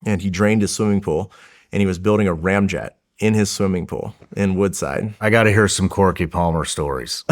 and he drained his swimming pool, and he was building a ramjet in his swimming pool in Woodside. I got to hear some Corky Palmer stories.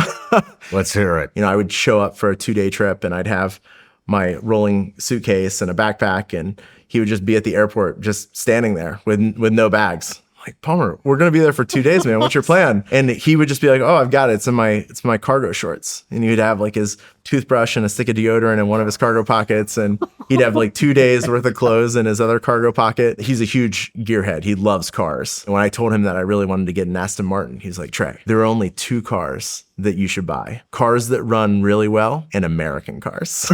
Let's hear it. You know, I would show up for a 2-day trip, and I'd have my rolling suitcase and a backpack, and he would just be at the airport just standing there with no bags. Like, Palmer, we're going to be there for 2 days, man. What's your plan? And he would just be like, oh, I've got it. It's my cargo shorts. And he would have like his toothbrush and a stick of deodorant in one of his cargo pockets. And he'd have like 2 days worth of clothes in his other cargo pocket. He's a huge gearhead. He loves cars. And when I told him that I really wanted to get an Aston Martin, he's like, Trey, there are only 2 cars that you should buy. Cars that run really well and American cars.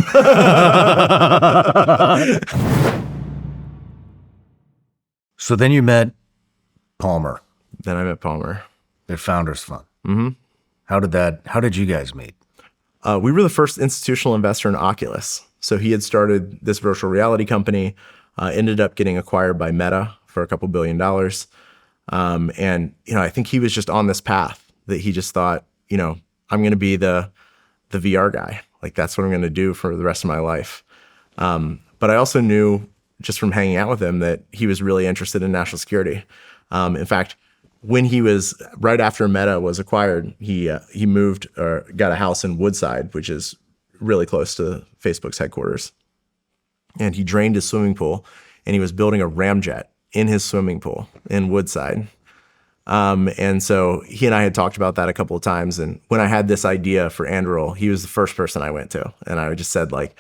So then you met Palmer. Then I met Palmer. At Founders Fund. Mm-hmm. How did you guys meet? We were the first institutional investor in Oculus. So he had started this virtual reality company, ended up getting acquired by Meta for a couple $2 billion. And, you know, I think he was just on this path that he just thought, you know, I'm going to be the VR guy. Like, that's what I'm going to do for the rest of my life. But I also knew just from hanging out with him that he was really interested in national security. In fact, when he was right after Meta was acquired, he moved or got a house in Woodside, which is really close to Facebook's headquarters. And he drained his swimming pool, and he was building a ramjet in his swimming pool in Woodside. And so he and I had talked about that a couple of times. And when I had this idea for Anduril, he was the first person I went to. And I just said, like,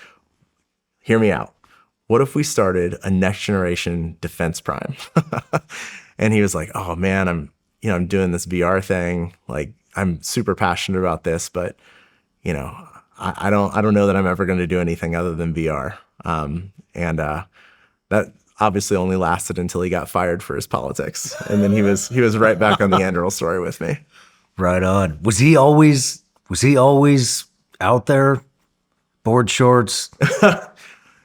hear me out. What if we started a next generation defense prime? And he was like, oh man, I'm doing this VR thing. Like, I'm super passionate about this, but you know, I don't know that I'm ever going to do anything other than VR. That obviously only lasted until he got fired for his politics. And then he was right back on the Anduril story with me. Right on. Was he always out there? Board shorts,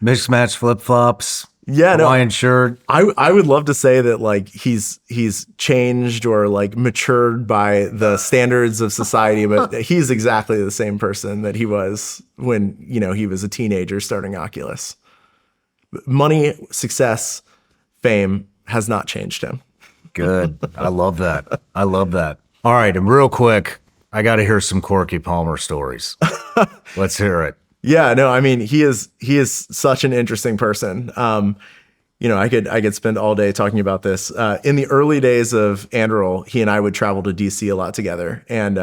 mismatched flip-flops. Yeah, Hawaiian shirt. I would love to say that like he's changed or like matured by the standards of society, but he's exactly the same person that he was when, you know, he was a teenager starting Oculus. Money, success, fame has not changed him. Good. I love that. I love that. All right, and real quick, I got to hear some Corky Palmer stories. Let's hear it. Yeah, no, I mean, he is such an interesting person. You know, I could spend all day talking about this. In the early days of Anduril, he and I would travel to DC a lot together. And,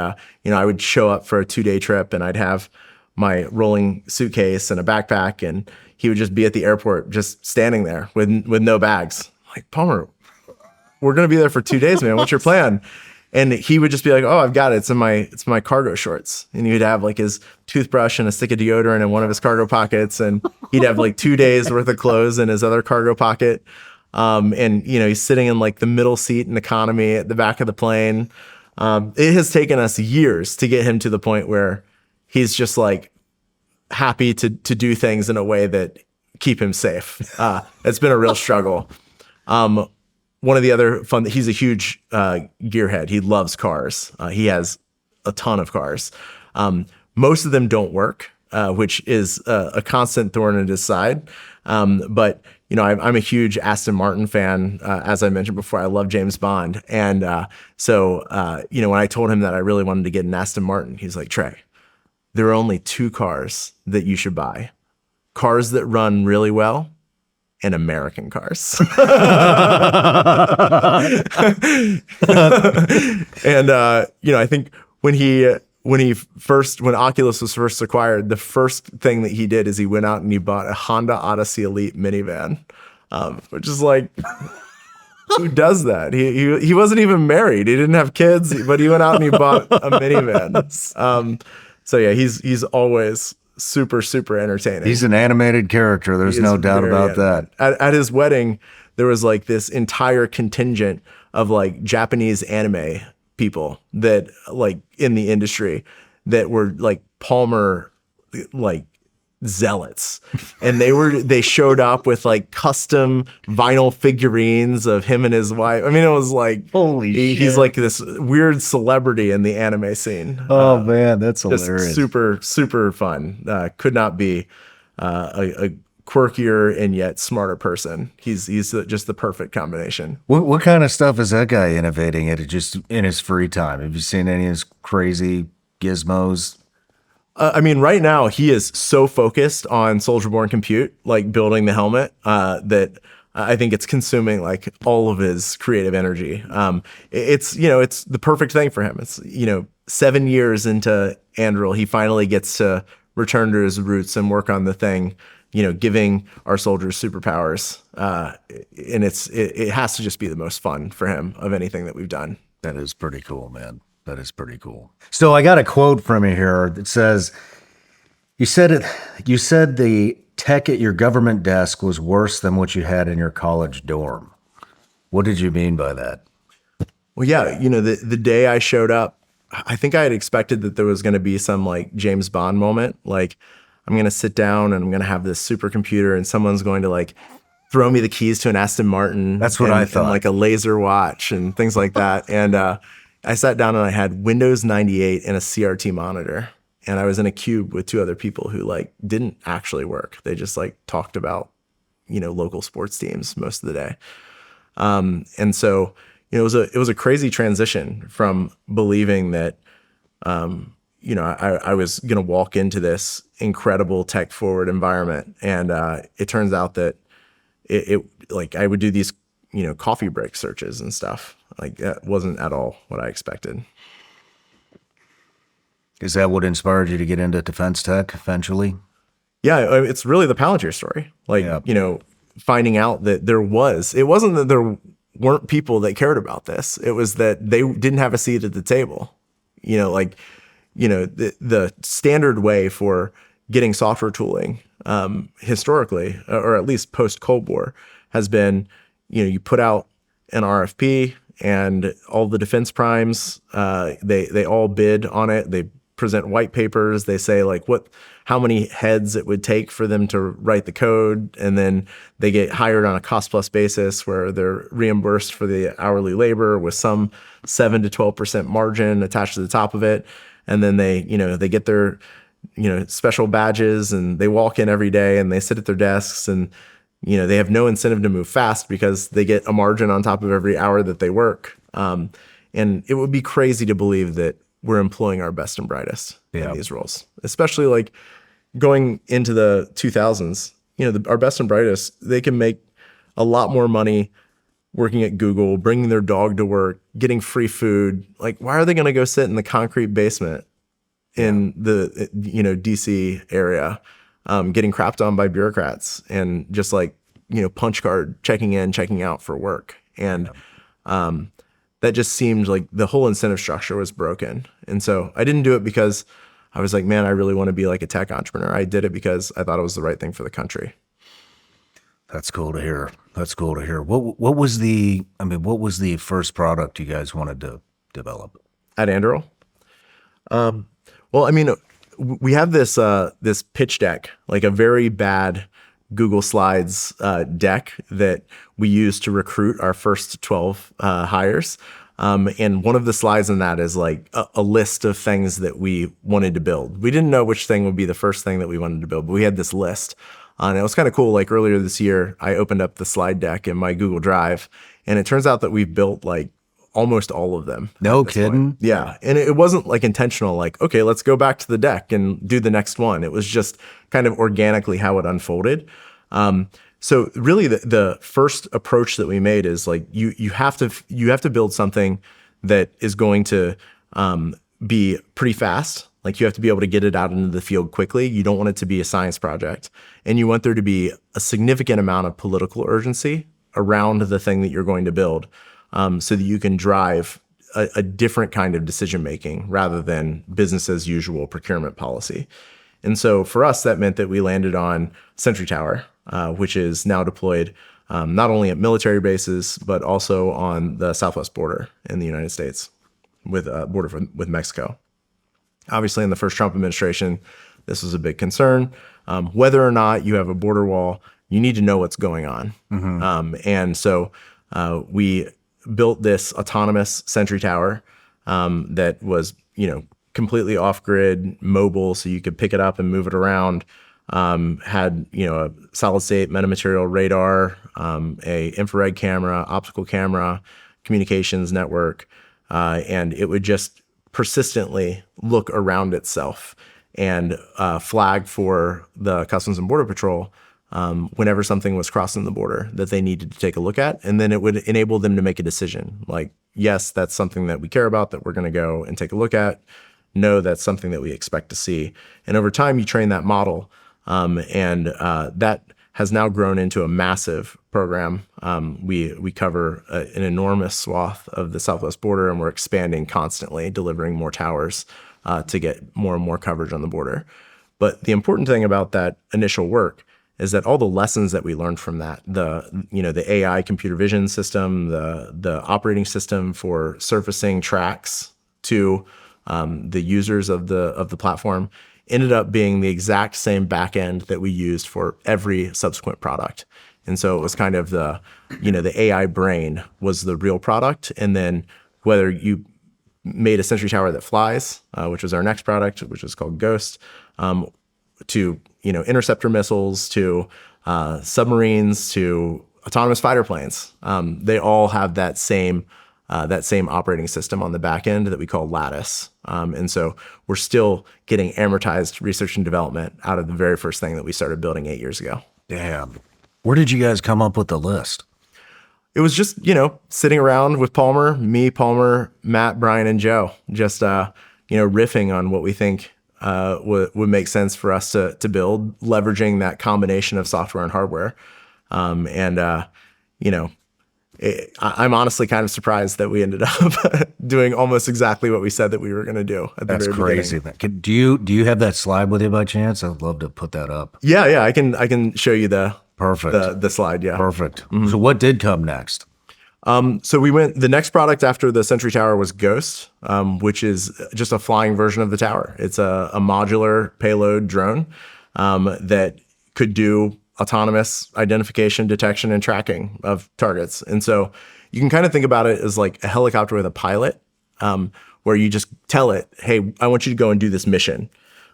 you know, I would show up for a 2-day trip, and I'd have my rolling suitcase and a backpack, and he would just be at the airport just standing there with no bags. Like, Palmer, we're going to be there for 2 days, man. What's your plan? And he would just be like, oh, I've got it. It's my cargo shorts. And he would have like his toothbrush and a stick of deodorant in one of his cargo pockets. And he'd have like 2 days worth of clothes in his other cargo pocket. And, you know, he's sitting in like the middle seat in economy at the back of the plane. It has taken us years to get him to the point where he's just like happy to do things in a way that keep him safe. It's been a real struggle. One of the other fun, he's a huge gearhead. He loves cars. He has a ton of cars. Most of them don't work, which is a constant thorn in his side. But, you know, I'm a huge Aston Martin fan. As I mentioned before, I love James Bond. And so, you know, when I told him that I really wanted to get an Aston Martin, he's like, Trey, there are only 2 cars that you should buy. Cars that run really well and American cars. And, you know, I think when Oculus was first acquired, the first thing that he did is he went out and he bought a Honda Odyssey Elite minivan, which is like, who does that? He wasn't even married. He didn't have kids, but he went out and he bought a minivan. So yeah, he's always super, super entertaining. He's an animated character. There's no doubt about that. At his wedding, there was like this entire contingent of like Japanese anime people that like in the industry that were like Palmer, like zealots. And they showed up with like custom vinyl figurines of him and his wife. I mean, it was like, holy shit. He's like this weird celebrity in the anime scene. Oh man, that's hilarious. Just super, super fun. Could not be a quirkier and yet smarter person. He's just the perfect combination. What kind of stuff is that guy innovating at just in his free time? Have you seen any of his crazy gizmos? I mean, right now he is so focused on Soldier Born Compute, like building the helmet, that I think it's consuming like all of his creative energy. It's the perfect thing for him. It's 7 years into Anduril, he finally gets to return to his roots and work on the thing, giving our soldiers superpowers. And it has to just be the most fun for him of anything that we've done. That is pretty cool, man. That is pretty cool. So I got a quote from you here that says, you said the tech at your government desk was worse than what you had in your college dorm. What did you mean by that? Well, yeah, the day I showed up, I think I had expected that there was going to be some like James Bond moment. Like I'm going to sit down and I'm going to have this supercomputer and someone's going to like throw me the keys to an Aston Martin. That's what I thought. And like a laser watch and things like that. And I sat down and I had Windows 98 and a CRT monitor. And I was in a cube with two other people who like didn't actually work. They just like talked about, local sports teams most of the day. And so, it was a crazy transition from believing that, I was going to walk into this incredible tech forward environment. And it turns out that it like I would do these, coffee break searches and stuff. Like that wasn't at all what I expected. Is that what inspired you to get into defense tech eventually? Yeah, it's really the Palantir story. Like, finding out that it wasn't that there weren't people that cared about this. It was that they didn't have a seat at the table. The standard way for getting software tooling historically, or at least post Cold War, has been, you put out an RFP and all the defense primes, they all bid on it. They present white papers. They say like how many heads it would take for them to write the code. And then they get hired on a cost plus basis where they're reimbursed for the hourly labor with some 7 to 12% margin attached to the top of it. And then they get their, special badges and they walk in every day and they sit at their desks and, they have no incentive to move fast because they get a margin on top of every hour that they work. And it would be crazy to believe that we're employing our best and brightest in these roles, especially like going into the 2000s. Our best and brightest, they can make a lot more money working at Google, bringing their dog to work, getting free food. Like, why are they going to go sit in the concrete basement in the DC area, getting crapped on by bureaucrats and just like punch card checking in, checking out for work? And that just seemed like the whole incentive structure was broken. And so I didn't do it because I was like, man, I really want to be like a tech entrepreneur. I did it because I thought it was the right thing for the country. That's cool to hear. That's cool to hear. What was the first product you guys wanted to develop at Anduril? Well, I mean, we have this pitch deck, like a very bad Google Slides deck that we use to recruit our first 12 hires. And one of the slides in that is like a list of things that we wanted to build. We didn't know which thing would be the first thing that we wanted to build, but we had this list. And it was kind of cool. Like earlier this year, I opened up the slide deck in my Google Drive, and it turns out that we've built like almost all of them. No kidding? Point. Yeah. And it wasn't like intentional, like, okay, let's go back to the deck and do the next one. It was just kind of organically how it unfolded. So really the first approach that we made is like, you have to build something that is going to be pretty fast. Like you have to be able to get it out into the field quickly. You don't want it to be a science project. And you want there to be a significant amount of political urgency around the thing that you're going to build, so that you can drive a different kind of decision-making rather than business as usual procurement policy. And so for us, that meant that we landed on Sentry Tower, which is now deployed not only at military bases, but also on the southwest border in the United States with border with Mexico. Obviously, in the first Trump administration, this was a big concern. Whether or not you have a border wall, you need to know what's going on. Mm-hmm. And so we built this autonomous Sentry Tower that was, completely off-grid, mobile, so you could pick it up and move it around. had, a solid state metamaterial radar, a infrared camera, optical camera, communications network, and it would just persistently look around itself and flag for the Customs and Border Patrol whenever something was crossing the border that they needed to take a look at. And then it would enable them to make a decision like, yes, that's something that we care about that we're going to go and take a look at. No, that's something that we expect to see. And over time, you train that model. And that has now grown into a massive program. We cover an enormous swath of the southwest border, and we're expanding constantly, delivering more towers to get more and more coverage on the border. But the important thing about that initial work is that all the lessons that we learned from that, the AI computer vision system, the operating system for surfacing tracks to the users of the platform, ended up being the exact same back end that we used for every subsequent product. And so it was kind of the AI brain was the real product. And then whether you made a Sentry tower that flies, which was our next product, which is called Ghost, to interceptor missiles, to submarines, to autonomous fighter planes, they all have that same operating system on the back end that we call Lattice. And so we're still getting amortized research and development out of the very first thing that we started building 8 years ago. Damn. Where did you guys come up with the list? It was just, sitting around with Palmer, Matt, Brian, and Joe, just, riffing on what we think would make sense for us to build, leveraging that combination of software and hardware. I'm honestly kind of surprised that we ended up doing almost exactly what we said that we were going to do at the very crazy. beginning. Do you have that slide with you by chance? I'd love to put that up. Yeah, I can show you the slide. Yeah, perfect. Mm-hmm. So what did come next? So the next product after the Sentry Tower was Ghost, which is just a flying version of the tower. It's a modular payload drone that could do autonomous identification, detection, and tracking of targets. And so you can kind of think about it as like a helicopter with a pilot, where you just tell it, hey, I want you to go and do this mission.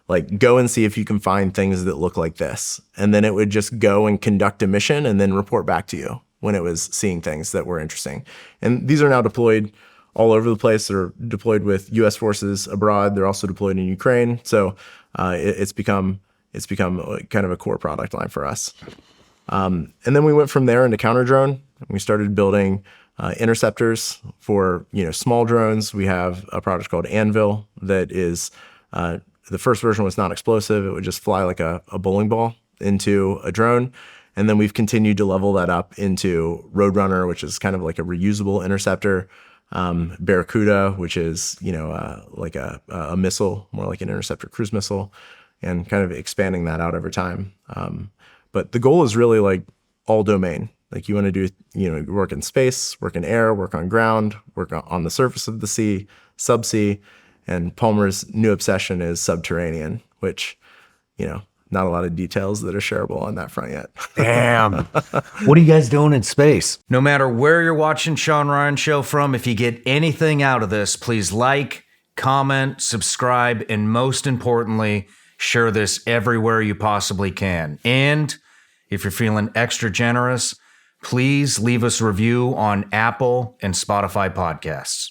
Like, go and see if you can find things that look like this. And then it would just go and conduct a mission and then report back to you when it was seeing things that were interesting. And these are now deployed all over the place. They're deployed with U.S. forces abroad. They're also deployed in Ukraine. So it's become kind of a core product line for us. And then we went from there into counter drone. We started building interceptors for small drones. We have a product called Anvil that is the first version was non-explosive. It would just fly like a bowling ball into a drone. And then we've continued to level that up into Roadrunner, which is kind of like a reusable interceptor. Barracuda, which is like a missile, more like an interceptor cruise missile, and kind of expanding that out over time. But the goal is really like all domain. Like, you want to do, work in space, work in air, work on ground, work on the surface of the sea, subsea, and Palmer's new obsession is subterranean, which, not a lot of details that are shareable on that front yet. Damn. What are you guys doing in space? No matter where you're watching Shawn Ryan Show from, if you get anything out of this, please like, comment, subscribe, and most importantly, share this everywhere you possibly can. And if you're feeling extra generous, please leave us a review on Apple and Spotify podcasts.